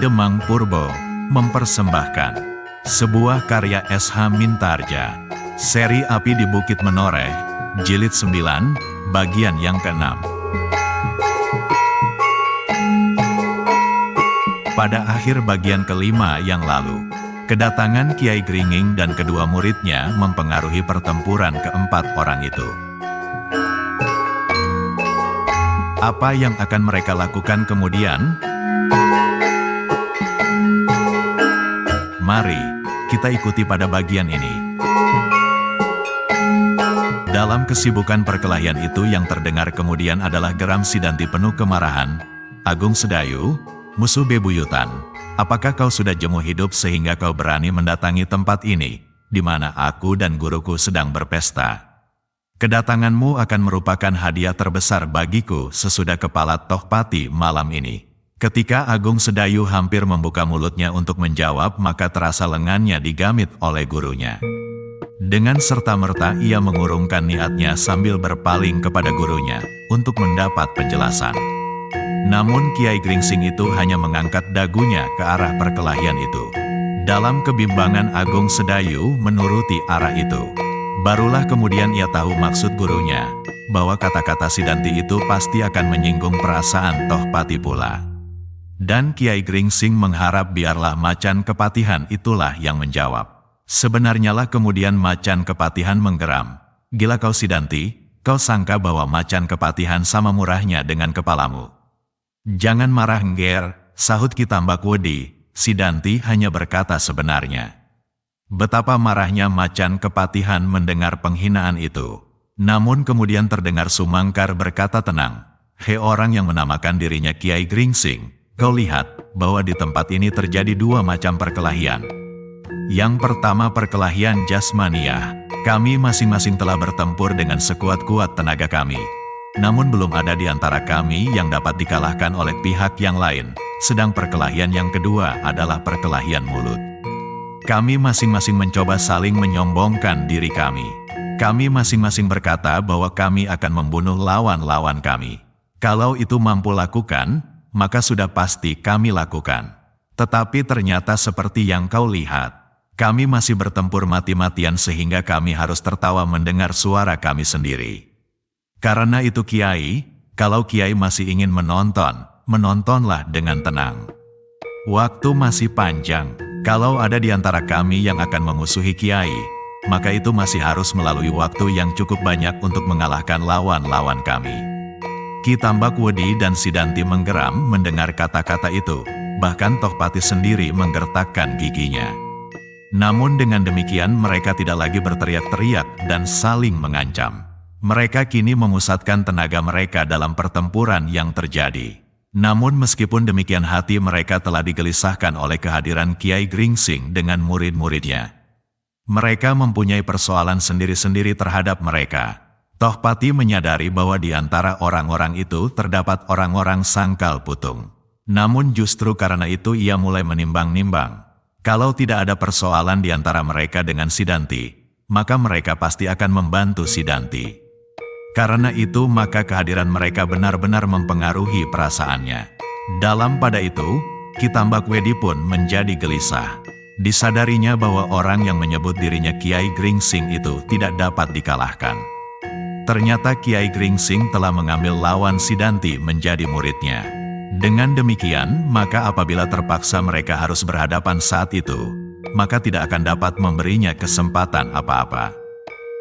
Demang Purbo mempersembahkan sebuah karya S.H. Mintarja, seri Api di Bukit Menoreh, Jilid 9, bagian yang ke-6. Pada akhir bagian kelima yang lalu, kedatangan Kiai Gringing dan kedua muridnya mempengaruhi pertempuran keempat orang itu. Apa yang akan mereka lakukan kemudian? Mari kita ikuti pada bagian ini. Dalam kesibukan perkelahian itu yang terdengar kemudian adalah geram Sidanti penuh kemarahan. Agung Sedayu, musuh bebuyutan, apakah kau sudah jemu hidup sehingga kau berani mendatangi tempat ini, di mana aku dan guruku sedang berpesta? Kedatanganmu akan merupakan hadiah terbesar bagiku sesudah kepala Tohpati malam ini. Ketika Agung Sedayu hampir membuka mulutnya untuk menjawab, maka terasa lengannya digamit oleh gurunya. Dengan serta-merta ia mengurungkan niatnya sambil berpaling kepada gurunya untuk mendapat penjelasan. Namun Kiai Gringsing itu hanya mengangkat dagunya ke arah perkelahian itu. Dalam kebimbangan Agung Sedayu menuruti arah itu. Barulah kemudian ia tahu maksud gurunya, bahwa kata-kata Sidanti itu pasti akan menyinggung perasaan Tohpati pula. Dan Kiai Gringsing mengharap biarlah Macan Kepatihan itulah yang menjawab. Sebenarnya lah kemudian Macan Kepatihan menggeram. Gila kau Sidanti, kau sangka bahwa Macan Kepatihan sama murahnya dengan kepalamu? Jangan marah ngger, sahut Ki Tambak Wedi. Sidanti hanya berkata sebenarnya. Betapa marahnya Macan Kepatihan mendengar penghinaan itu. Namun kemudian terdengar Sumangkar berkata tenang. Hei orang yang menamakan dirinya Kiai Gringsing, kau lihat bahwa di tempat ini terjadi dua macam perkelahian. Yang pertama perkelahian jasmaniah. Kami masing-masing telah bertempur dengan sekuat-kuat tenaga kami. Namun belum ada di antara kami yang dapat dikalahkan oleh pihak yang lain. Sedang perkelahian yang kedua adalah perkelahian mulut. Kami masing-masing mencoba saling menyombongkan diri kami. Kami masing-masing berkata bahwa kami akan membunuh lawan-lawan kami. Kalau itu mampu lakukan, maka sudah pasti kami lakukan. Tetapi ternyata seperti yang kau lihat. Kami masih bertempur mati-matian sehingga kami harus tertawa mendengar suara kami sendiri. Karena itu Kiai, kalau Kiai masih ingin menonton, menontonlah dengan tenang. Waktu masih panjang. Kalau ada di antara kami yang akan memusuhi Kiai, maka itu masih harus melalui waktu yang cukup banyak untuk mengalahkan lawan-lawan kami. Ki Tambak Wedi dan Sidanti menggeram mendengar kata-kata itu, bahkan Tohpati sendiri menggertakkan giginya. Namun dengan demikian mereka tidak lagi berteriak-teriak dan saling mengancam. Mereka kini memusatkan tenaga mereka dalam pertempuran yang terjadi. Namun meskipun demikian hati mereka telah digelisahkan oleh kehadiran Kiai Gringsing dengan murid-muridnya. Mereka mempunyai persoalan sendiri-sendiri terhadap mereka. Tohpati menyadari bahwa di antara orang-orang itu terdapat orang-orang sangkal putung. Namun justru karena itu ia mulai menimbang-nimbang. Kalau tidak ada persoalan di antara mereka dengan Sidanti, maka mereka pasti akan membantu Sidanti. Karena itu maka kehadiran mereka benar-benar mempengaruhi perasaannya. Dalam pada itu, Ki Tambak Wedi pun menjadi gelisah. Disadarinya bahwa orang yang menyebut dirinya Kiai Gringsing itu tidak dapat dikalahkan. Ternyata Kiai Gringsing telah mengambil lawan Sidanti menjadi muridnya. Dengan demikian, maka apabila terpaksa mereka harus berhadapan saat itu, maka tidak akan dapat memberinya kesempatan apa-apa.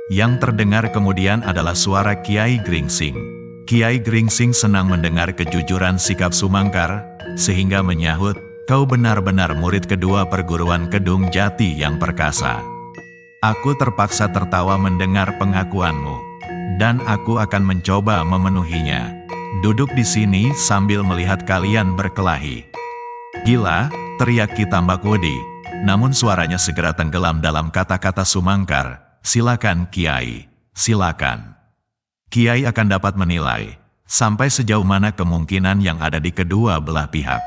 Yang terdengar kemudian adalah suara Kiai Gringsing. Kiai Gringsing senang mendengar kejujuran sikap Sumangkar, sehingga menyahut, kau benar-benar murid kedua perguruan Kedung Jati yang perkasa. Aku terpaksa tertawa mendengar pengakuanmu, dan aku akan mencoba memenuhinya. Duduk di sini sambil melihat kalian berkelahi. Gila, teriak Ki Tambak Wedi, namun suaranya segera tenggelam dalam kata-kata Sumangkar. Silakan Kiai, silakan. Kiai akan dapat menilai, sampai sejauh mana kemungkinan yang ada di kedua belah pihak.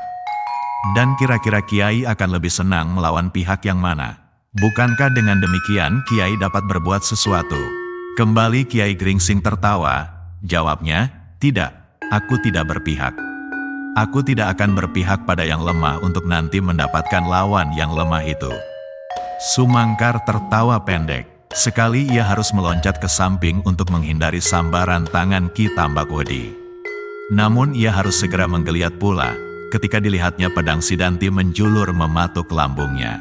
Dan kira-kira Kiai akan lebih senang melawan pihak yang mana? Bukankah dengan demikian Kiai dapat berbuat sesuatu? Kembali Kiai Gringsing tertawa, jawabnya, tidak, aku tidak berpihak. Aku tidak akan berpihak pada yang lemah untuk nanti mendapatkan lawan yang lemah itu. Sumangkar tertawa pendek. Sekali ia harus meloncat ke samping untuk menghindari sambaran tangan Ki Tambakwedi. Namun ia harus segera menggeliat pula, ketika dilihatnya pedang Sidanti menjulur mematuk lambungnya.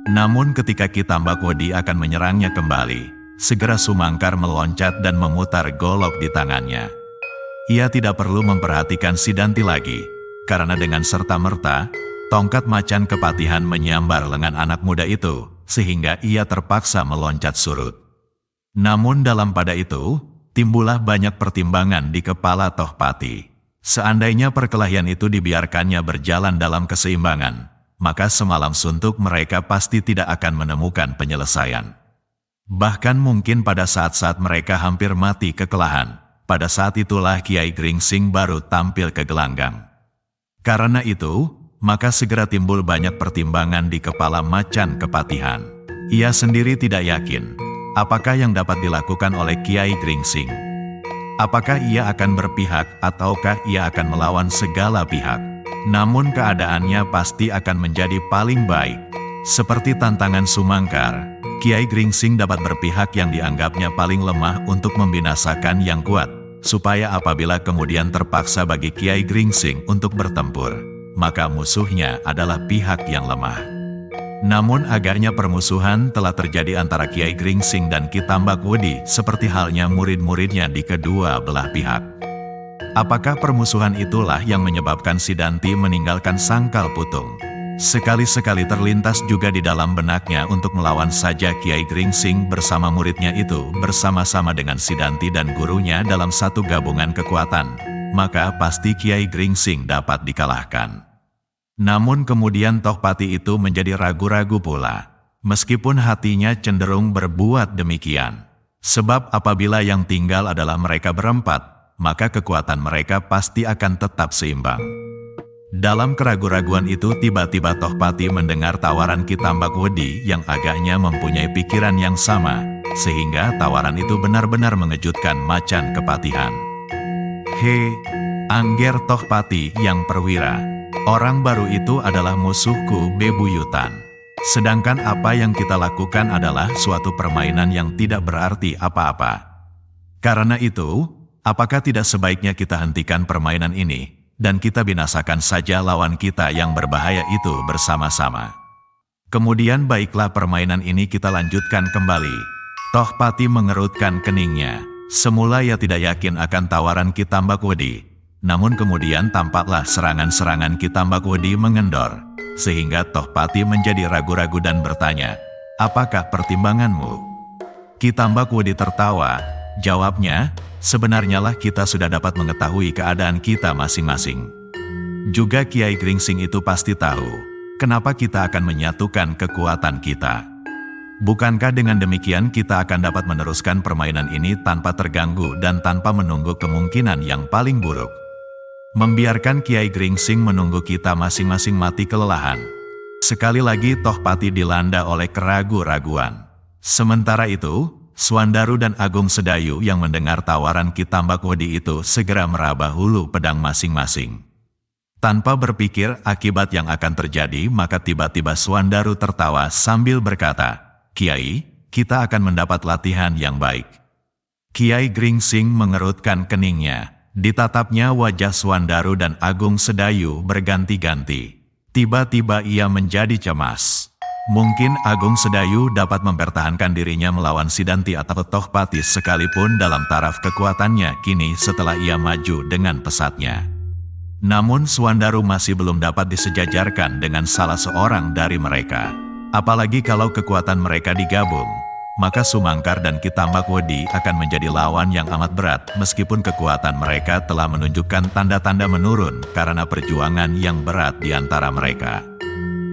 Namun ketika Ki Tambakwedi akan menyerangnya kembali, segera Sumangkar meloncat dan memutar golok di tangannya. Ia tidak perlu memperhatikan Sidanti lagi, karena dengan serta-merta, tongkat macan kepatihan menyambar lengan anak muda itu, sehingga ia terpaksa meloncat surut. Namun dalam pada itu, timbullah banyak pertimbangan di kepala Tohpati. Seandainya perkelahian itu dibiarkannya berjalan dalam keseimbangan, maka semalam suntuk mereka pasti tidak akan menemukan penyelesaian. Bahkan mungkin pada saat-saat mereka hampir mati kekelahan, pada saat itulah Kiai Gringsing baru tampil ke gelanggang. Karena itu, maka segera timbul banyak pertimbangan di kepala macan kepatihan. Ia sendiri tidak yakin, apakah yang dapat dilakukan oleh Kiai Gringsing. Apakah ia akan berpihak ataukah ia akan melawan segala pihak. Namun keadaannya pasti akan menjadi paling baik. Seperti tantangan Sumangkar, Kiai Gringsing dapat berpihak yang dianggapnya paling lemah untuk membinasakan yang kuat, supaya apabila kemudian terpaksa bagi Kiai Gringsing untuk bertempur, maka musuhnya adalah pihak yang lemah. Namun agaknya permusuhan telah terjadi antara Kiai Gringsing dan Ki Tambakwedi seperti halnya murid-muridnya di kedua belah pihak. Apakah permusuhan itulah yang menyebabkan Sidanti meninggalkan Sangkal Putung? Sekali-sekali terlintas juga di dalam benaknya untuk melawan saja Kiai Gringsing bersama muridnya itu bersama-sama dengan Sidanti dan gurunya dalam satu gabungan kekuatan, maka pasti Kiai Gringsing dapat dikalahkan. Namun kemudian Tohpati itu menjadi ragu-ragu pula, meskipun hatinya cenderung berbuat demikian. Sebab apabila yang tinggal adalah mereka berempat, maka kekuatan mereka pasti akan tetap seimbang. Dalam keraguan-raguan itu tiba-tiba Tohpati mendengar tawaran Ki Tambakwedi yang agaknya mempunyai pikiran yang sama, sehingga tawaran itu benar-benar mengejutkan macan kepatihan. "He, Angger Tohpati yang perwira, orang baru itu adalah musuhku bebuyutan. Sedangkan apa yang kita lakukan adalah suatu permainan yang tidak berarti apa-apa. Karena itu, apakah tidak sebaiknya kita hentikan permainan ini, dan kita binasakan saja lawan kita yang berbahaya itu bersama-sama? Kemudian baiklah permainan ini kita lanjutkan kembali." Tohpati mengerutkan keningnya. Semula ia tidak yakin akan tawaran Ki Tambakwedi, namun kemudian tampaklah serangan-serangan Ki Tambakwedi mengendor, sehingga Tohpati menjadi ragu-ragu dan bertanya, "Apakah pertimbanganmu?" Ki Tambakwedi tertawa, jawabnya, "Sebenarnya lah kita sudah dapat mengetahui keadaan kita masing-masing. Juga Kiai Gringsing itu pasti tahu, kenapa kita akan menyatukan kekuatan kita. Bukankah dengan demikian kita akan dapat meneruskan permainan ini tanpa terganggu dan tanpa menunggu kemungkinan yang paling buruk? Membiarkan Kiai Gringsing menunggu kita masing-masing mati kelelahan." Sekali lagi Tohpati dilanda oleh keraguan-raguan. Sementara itu, Swandaru dan Agung Sedayu yang mendengar tawaran Ki Tambakwedi itu segera meraba hulu pedang masing-masing. Tanpa berpikir akibat yang akan terjadi, maka tiba-tiba Swandaru tertawa sambil berkata, "Kiai, kita akan mendapat latihan yang baik." Kiai Gringsing mengerutkan keningnya. Ditatapnya wajah Swandaru dan Agung Sedayu berganti-ganti. Tiba-tiba ia menjadi cemas. Mungkin Agung Sedayu dapat mempertahankan dirinya melawan Sidanti atau Tohpati sekalipun dalam taraf kekuatannya kini setelah ia maju dengan pesatnya. Namun Swandaru masih belum dapat disejajarkan dengan salah seorang dari mereka. Apalagi kalau kekuatan mereka digabung, maka Sumangkar dan Ki Tambakwedi akan menjadi lawan yang amat berat meskipun kekuatan mereka telah menunjukkan tanda-tanda menurun karena perjuangan yang berat di antara mereka.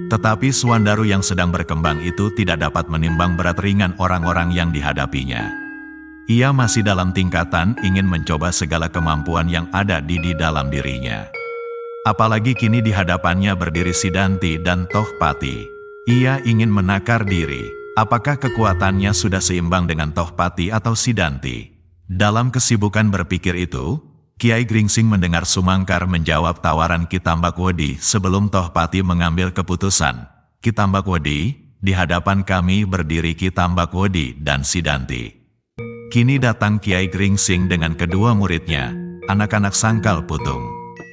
Tetapi Swandaru yang sedang berkembang itu tidak dapat menimbang berat ringan orang-orang yang dihadapinya. Ia masih dalam tingkatan ingin mencoba segala kemampuan yang ada di dalam dirinya. Apalagi kini di hadapannya berdiri Sidanti dan Tohpati. Ia ingin menakar diri, apakah kekuatannya sudah seimbang dengan Tohpati atau Sidanti. Dalam kesibukan berpikir itu, Kiai Gringsing mendengar Sumangkar menjawab tawaran Ki Tambakwedi sebelum Tohpati mengambil keputusan. Ki Tambakwedi, di hadapan kami berdiri Ki Tambakwedi dan Sidanti. Kini datang Kiai Gringsing dengan kedua muridnya, anak-anak Sangkal Putung.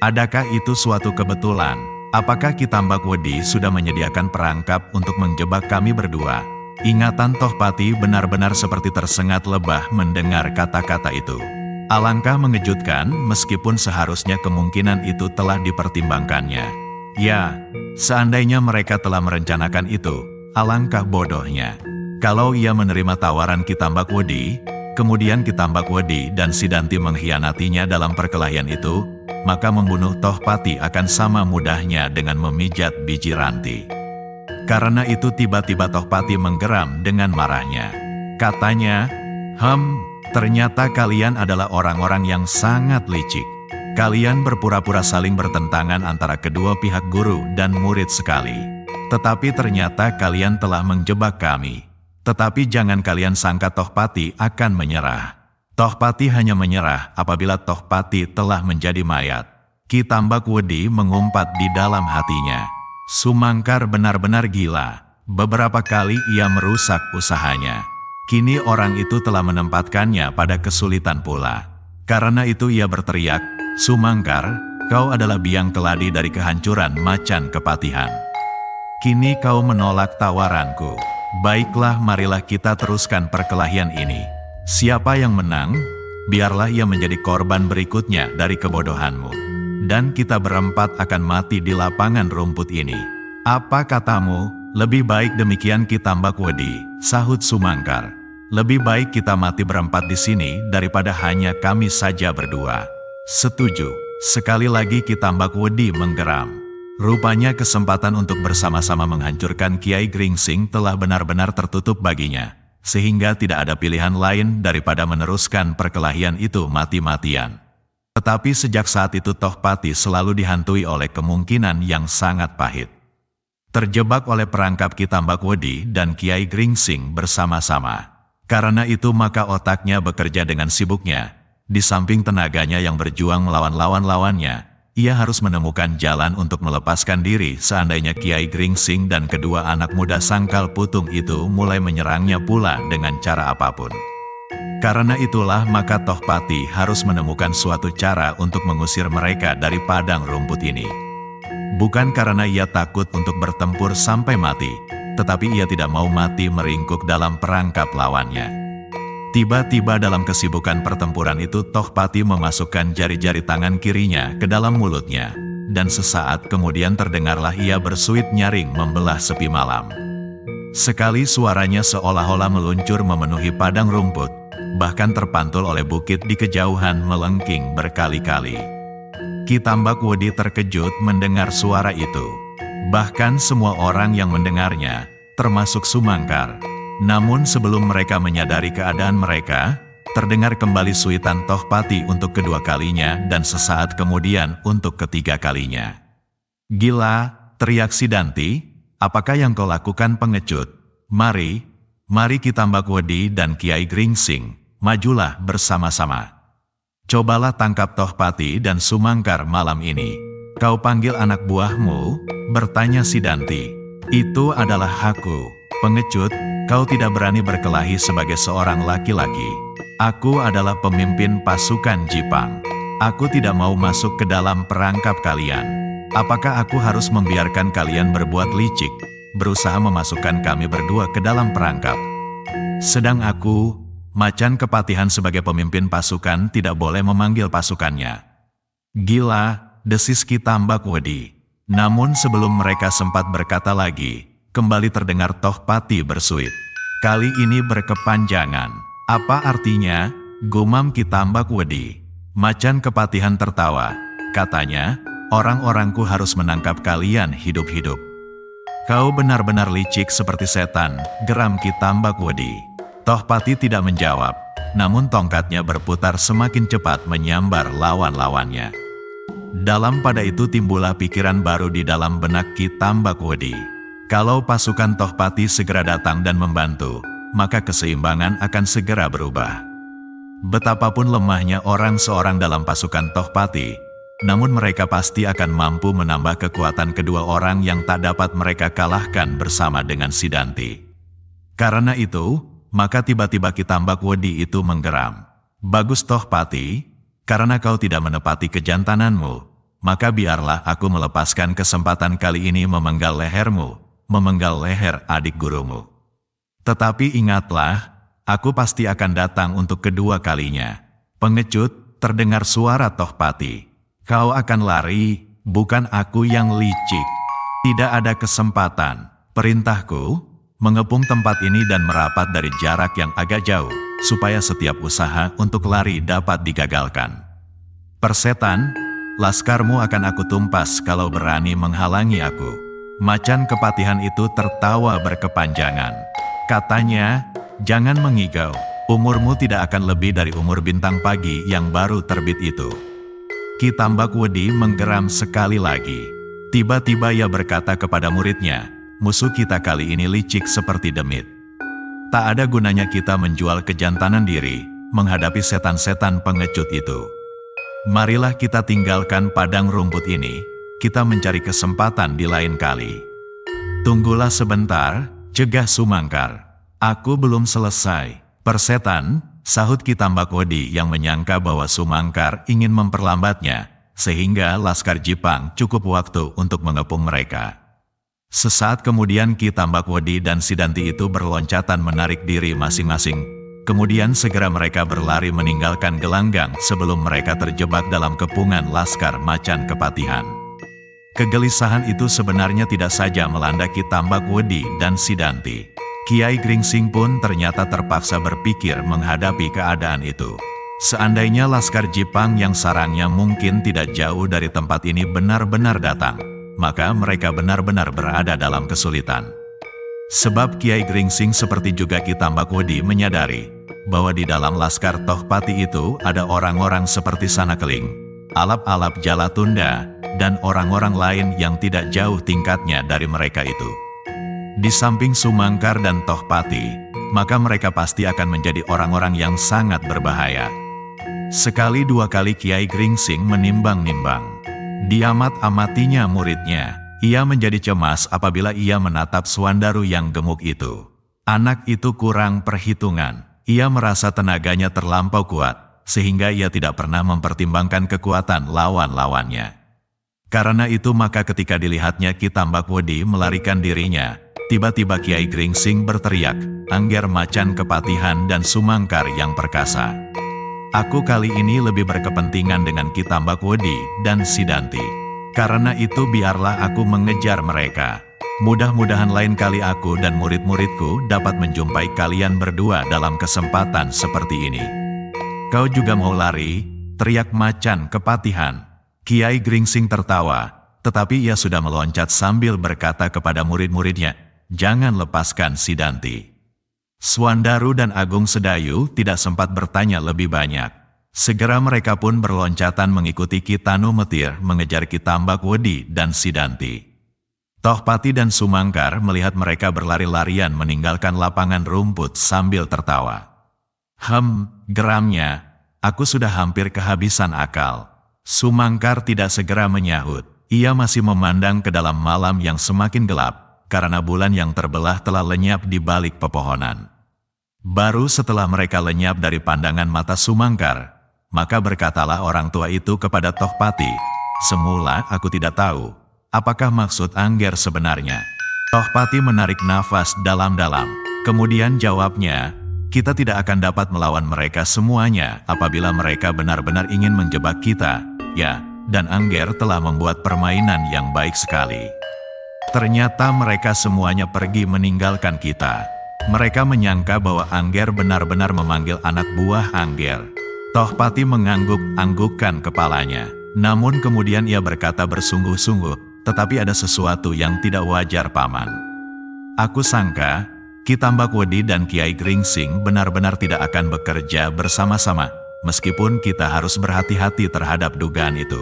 Adakah itu suatu kebetulan? Apakah Ki Tambakwedi sudah menyediakan perangkap untuk menjebak kami berdua? Ingatan Tohpati benar-benar seperti tersengat lebah mendengar kata-kata itu. Alangkah mengejutkan meskipun seharusnya kemungkinan itu telah dipertimbangkannya. Ya, seandainya mereka telah merencanakan itu, alangkah bodohnya. Kalau ia menerima tawaran Ki Tambakwedi, kemudian Ki Tambakwedi dan Sidanti mengkhianatinya dalam perkelahian itu, maka membunuh Tohpati akan sama mudahnya dengan memijat biji ranti. Karena itu tiba-tiba Tohpati menggeram dengan marahnya. Katanya, ternyata kalian adalah orang-orang yang sangat licik. Kalian berpura-pura saling bertentangan antara kedua pihak guru dan murid sekali. Tetapi ternyata kalian telah menjebak kami. Tetapi jangan kalian sangka Tohpati akan menyerah. Tohpati hanya menyerah apabila Tohpati telah menjadi mayat. Ki Tambakwedi mengumpat di dalam hatinya. Sumangkar benar-benar gila. Beberapa kali ia merusak usahanya. Kini orang itu telah menempatkannya pada kesulitan pula. Karena itu ia berteriak, Sumangkar, kau adalah biang keladi dari kehancuran Macan Kepatihan. Kini kau menolak tawaranku. Baiklah, marilah kita teruskan perkelahian ini. Siapa yang menang, biarlah ia menjadi korban berikutnya dari kebodohanmu. Dan kita berempat akan mati di lapangan rumput ini. Apa katamu? Lebih baik demikian Ki Tambakwedi, sahut Sumangkar. Lebih baik kita mati berempat di sini daripada hanya kami saja berdua. Setuju. Sekali lagi Ki Tambakwedi menggeram. Rupanya kesempatan untuk bersama-sama menghancurkan Kiai Gringsing telah benar-benar tertutup baginya, sehingga tidak ada pilihan lain daripada meneruskan perkelahian itu mati-matian. Tetapi sejak saat itu Tohpati selalu dihantui oleh kemungkinan yang sangat pahit. Terjebak oleh perangkap Ki Tambakwedi dan Kiai Gringsing bersama-sama. Karena itu maka otaknya bekerja dengan sibuknya. Di samping tenaganya yang berjuang melawan lawan-lawannya, ia harus menemukan jalan untuk melepaskan diri seandainya Kiai Gringsing dan kedua anak muda Sangkal Putung itu mulai menyerangnya pula dengan cara apapun. Karena itulah maka Tohpati harus menemukan suatu cara untuk mengusir mereka dari padang rumput ini. Bukan karena ia takut untuk bertempur sampai mati, tetapi ia tidak mau mati meringkuk dalam perangkap lawannya. Tiba-tiba dalam kesibukan pertempuran itu Tohpati memasukkan jari-jari tangan kirinya ke dalam mulutnya, dan sesaat kemudian terdengarlah ia bersuit nyaring membelah sepi malam. Sekali suaranya seolah-olah meluncur memenuhi padang rumput, bahkan terpantul oleh bukit di kejauhan melengking berkali-kali. Ki Tambakwedi terkejut mendengar suara itu. Bahkan semua orang yang mendengarnya, termasuk Sumangkar. Namun sebelum mereka menyadari keadaan mereka, terdengar kembali suitan Tohpati untuk kedua kalinya dan sesaat kemudian untuk ketiga kalinya. Gila, teriak Sidanti, apakah yang kau lakukan pengecut? Mari Ki Tambakwedi dan Kiai Gringsing, majulah bersama-sama. Cobalah tangkap Tohpati dan Sumangkar malam ini. Kau panggil anak buahmu, bertanya Sidanti. Itu adalah hakku. Pengecut, kau tidak berani berkelahi sebagai seorang laki-laki. Aku adalah pemimpin pasukan Jipang. Aku tidak mau masuk ke dalam perangkap kalian. Apakah aku harus membiarkan kalian berbuat licik, berusaha memasukkan kami berdua ke dalam perangkap? Sedang aku, Macan Kepatihan sebagai pemimpin pasukan tidak boleh memanggil pasukannya. Gila, desis Ki Tambakwedi. Namun sebelum mereka sempat berkata lagi, kembali terdengar Tohpati bersuit. Kali ini berkepanjangan. Apa artinya? Gumam Ki Tambakwedi. Macan Kepatihan tertawa. Katanya, orang-orangku harus menangkap kalian hidup-hidup. Kau benar-benar licik seperti setan, geram Ki Tambakwedi. Tohpati tidak menjawab, namun tongkatnya berputar semakin cepat menyambar lawan-lawannya. Dalam pada itu timbullah pikiran baru di dalam benak Ki Tambakwedi. Kalau pasukan Tohpati segera datang dan membantu, maka keseimbangan akan segera berubah. Betapapun lemahnya orang seorang dalam pasukan Tohpati, namun mereka pasti akan mampu menambah kekuatan kedua orang yang tak dapat mereka kalahkan bersama dengan Sidanti. Karena itu, maka tiba-tiba Kitambak Wedi itu menggeram. Bagus Tohpati, karena kau tidak menepati kejantananmu, maka biarlah aku melepaskan kesempatan kali ini memenggal lehermu, memenggal leher adik gurumu. Tetapi ingatlah, aku pasti akan datang untuk kedua kalinya. Pengecut, terdengar suara Tohpati. Kau akan lari, bukan aku yang licik. Tidak ada kesempatan. Perintahku, mengepung tempat ini dan merapat dari jarak yang agak jauh, supaya setiap usaha untuk lari dapat digagalkan. Persetan, laskarmu akan aku tumpas kalau berani menghalangi aku. Macan kepatihan itu tertawa berkepanjangan. Katanya, jangan mengigau, umurmu tidak akan lebih dari umur bintang pagi yang baru terbit itu. Kitambak Wedi menggeram sekali lagi. Tiba-tiba ia berkata kepada muridnya, musuh kita kali ini licik seperti demit. Tak ada gunanya kita menjual kejantanan diri, menghadapi setan-setan pengecut itu. Marilah kita tinggalkan padang rumput ini, kita mencari kesempatan di lain kali. Tunggulah sebentar, cegah Sumangkar. Aku belum selesai. Persetan, sahut Kitambak Wedi yang menyangka bahwa Sumangkar ingin memperlambatnya, sehingga Laskar Jipang cukup waktu untuk mengepung mereka. Sesaat kemudian Kitambak Wedi dan Sidanti itu berloncatan menarik diri masing-masing. Kemudian segera mereka berlari meninggalkan gelanggang sebelum mereka terjebak dalam kepungan Laskar Macan Kepatihan. Kegelisahan itu sebenarnya tidak saja melanda Kitambak Wedi dan Sidanti. Kiai Gringsing pun ternyata terpaksa berpikir menghadapi keadaan itu. Seandainya Laskar Jipang yang sarangnya mungkin tidak jauh dari tempat ini benar-benar datang, maka mereka benar-benar berada dalam kesulitan. Sebab Kiai Gringsing seperti juga Kitambak Wedi menyadari bahwa di dalam Laskar Tohpati itu ada orang-orang seperti Sanakeling, Alap-Alap Jalatunda, dan orang-orang lain yang tidak jauh tingkatnya dari mereka itu. Di samping Sumangkar dan Tohpati, maka mereka pasti akan menjadi orang-orang yang sangat berbahaya. Sekali dua kali Kiai Gringsing menimbang-nimbang. Diamat-amatinya muridnya, ia menjadi cemas apabila ia menatap Suandaru yang gemuk itu. Anak itu kurang perhitungan, ia merasa tenaganya terlampau kuat, sehingga ia tidak pernah mempertimbangkan kekuatan lawan-lawannya. Karena itu maka ketika dilihatnya Kitambak Wedi melarikan dirinya, tiba-tiba Kiai Gringsing berteriak, Angger Macan Kepatihan dan Sumangkar yang perkasa. Aku kali ini lebih berkepentingan dengan Kitambak Wedi dan Sidanti. Karena itu biarlah aku mengejar mereka. Mudah-mudahan lain kali aku dan murid-muridku dapat menjumpai kalian berdua dalam kesempatan seperti ini. Kau juga mau lari? Teriak Macan Kepatihan. Kiai Gringsing tertawa, tetapi ia sudah meloncat sambil berkata kepada murid-muridnya, jangan lepaskan Sidanti. Suandaru dan Agung Sedayu tidak sempat bertanya lebih banyak. Segera mereka pun berloncatan mengikuti Kitanu Metir mengejar Kitambak Wedi dan Sidanti. Tohpati dan Sumangkar melihat mereka berlari-larian meninggalkan lapangan rumput sambil tertawa. Geramnya, aku sudah hampir kehabisan akal. Sumangkar tidak segera menyahut. Ia masih memandang ke dalam malam yang semakin gelap, karena bulan yang terbelah telah lenyap di balik pepohonan. Baru setelah mereka lenyap dari pandangan mata Sumangkar, maka berkatalah orang tua itu kepada Tohpati, semula aku tidak tahu, apakah maksud Angger sebenarnya. Tohpati menarik nafas dalam-dalam, kemudian jawabnya, kita tidak akan dapat melawan mereka semuanya apabila mereka benar-benar ingin menjebak kita, ya, dan Angger telah membuat permainan yang baik sekali. Ternyata mereka semuanya pergi meninggalkan kita. Mereka menyangka bahwa Angger benar-benar memanggil anak buah Angger. Tohpati mengangguk-anggukkan kepalanya. Namun kemudian ia berkata bersungguh-sungguh, tetapi ada sesuatu yang tidak wajar paman. Aku sangka, Kitambak Wedi dan Kiai Gringsing benar-benar tidak akan bekerja bersama-sama, meskipun kita harus berhati-hati terhadap dugaan itu.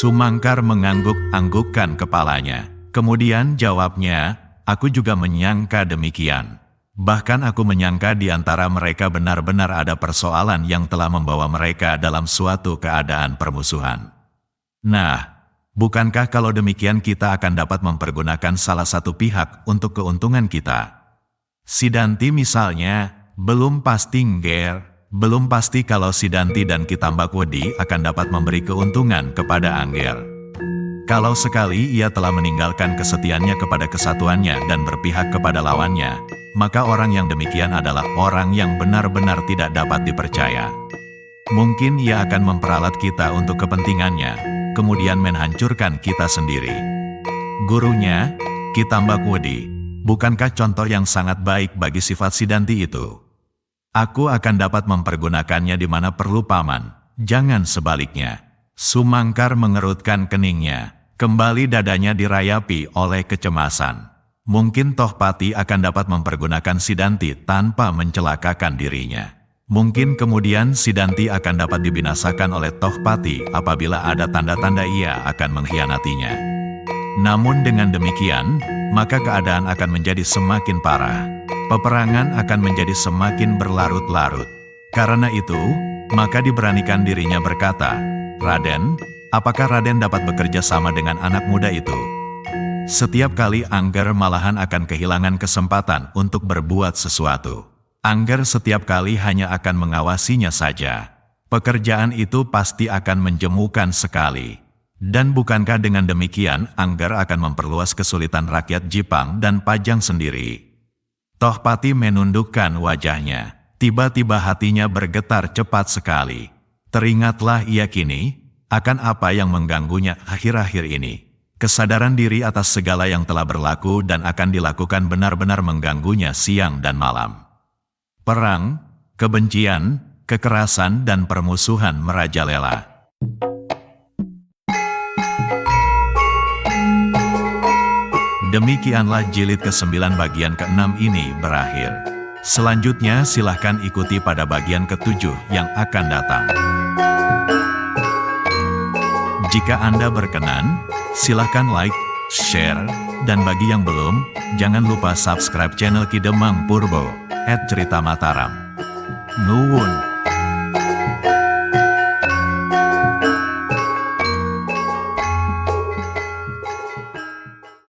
Sumangkar mengangguk-anggukkan kepalanya. Kemudian jawabnya, aku juga menyangka demikian. Bahkan aku menyangka di antara mereka benar-benar ada persoalan yang telah membawa mereka dalam suatu keadaan permusuhan. Nah, bukankah kalau demikian kita akan dapat mempergunakan salah satu pihak untuk keuntungan kita? Si Danti misalnya, belum pasti belum pasti kalau si Danti dan Kitambakwedi akan dapat memberi keuntungan kepada Angger. Kalau sekali ia telah meninggalkan kesetiaannya kepada kesatuannya dan berpihak kepada lawannya, maka orang yang demikian adalah orang yang benar-benar tidak dapat dipercaya. Mungkin ia akan memperalat kita untuk kepentingannya, kemudian menghancurkan kita sendiri. Gurunya, Kitambakwedi, bukankah contoh yang sangat baik bagi sifat si Danti itu? Aku akan dapat mempergunakannya di mana perlu paman, jangan sebaliknya. Sumangkar mengerutkan keningnya, kembali dadanya dirayapi oleh kecemasan. Mungkin Tohpati akan dapat mempergunakan si Danti tanpa mencelakakan dirinya. Mungkin kemudian si Danti akan dapat dibinasakan oleh Tohpati apabila ada tanda-tanda ia akan mengkhianatinya. Namun dengan demikian, maka keadaan akan menjadi semakin parah. Peperangan akan menjadi semakin berlarut-larut. Karena itu, maka diberanikan dirinya berkata, "Raden, apakah Raden dapat bekerja sama dengan anak muda itu?" Setiap kali Angger malahan akan kehilangan kesempatan untuk berbuat sesuatu. Angger setiap kali hanya akan mengawasinya saja. Pekerjaan itu pasti akan menjemukan sekali. Dan bukankah dengan demikian Angger akan memperluas kesulitan rakyat Jipang dan Pajang sendiri? Tohpati menundukkan wajahnya. Tiba-tiba hatinya bergetar cepat sekali. Teringatlah ia kini, akan apa yang mengganggunya akhir-akhir ini. Kesadaran diri atas segala yang telah berlaku dan akan dilakukan benar-benar mengganggunya siang dan malam. Perang, kebencian, kekerasan dan permusuhan merajalela. Demikianlah jilid ke-9 bagian ke-6 ini berakhir. Selanjutnya silahkan ikuti pada bagian ke-7 yang akan datang. Jika Anda berkenan, silahkan like, share, dan bagi yang belum, jangan lupa subscribe channel Ki Demang Purbo @Cerita Mataram. Nuwun.